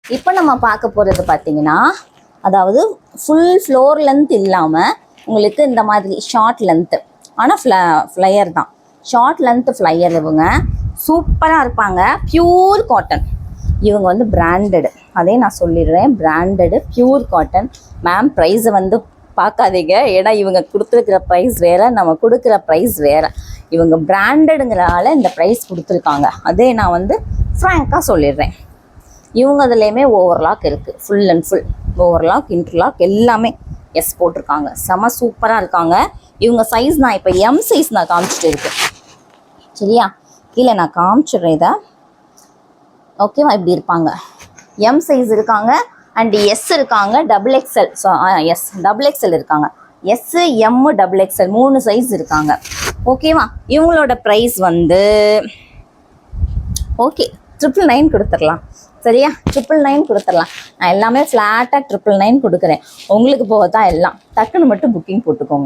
இப்போ நம்ம பார்க்க போகிறது பார்த்தீங்கன்னா, அதாவது ஃபுல் ஃப்ளோர் லென்த் இல்லாமல் உங்களுக்கு இந்த மாதிரி ஷார்ட் லென்த்து, ஆனால் ஃப்ளையர் தான். ஷார்ட் லென்த் ஃப்ளையர் இவங்க சூப்பராக இருப்பாங்க. Pure cotton. இவங்க வந்து பிராண்டடு, அதே நான் சொல்லிடுறேன், பிராண்டடு பியூர் காட்டன். மேம் ப்ரைஸை வந்து பார்க்காதீங்க, ஏன்னா இவங்க கொடுத்துருக்கிற ப்ரைஸ் வேறு, நம்ம கொடுக்குற ப்ரைஸ் வேறு. இவங்க பிராண்டடுங்கிறனால இந்த ப்ரைஸ் கொடுத்துருக்காங்க. அதே நான் வந்து ஃப்ராங்காக சொல்லிடுறேன். இவங்க அதுலேயுமே ஓவர்லாக் இருக்குது, full and full overlock, interlock எல்லாமே எஸ் போட்டிருக்காங்க. செம சூப்பராக இருக்காங்க. இவங்க சைஸ் நான் இப்போ எம் சைஸ் நான் காமிச்சிட்டு இருக்கேன், சரியா? கீழே நான் காமிச்சிடுறேன் இதை, ஓகேவா? இப்படி இருப்பாங்க. எம் சைஸ் இருக்காங்க அண்ட் எஸ் இருக்காங்க, double XL. S double XL இருக்காங்க, S M double XL 3 size இருக்காங்க, ஓகேவா? இவங்களோட ப்ரைஸ் வந்து ஓகே 999 கொடுத்துடலாம், சரியா? 999 கொடுத்துடலாம். நான் எல்லாமே ஃப்ளாட்டாக 999 கொடுக்குறேன். உங்களுக்கு போக தான் எல்லாம். டக்குன்னு மட்டும் புக்கிங் போட்டுக்கோங்க.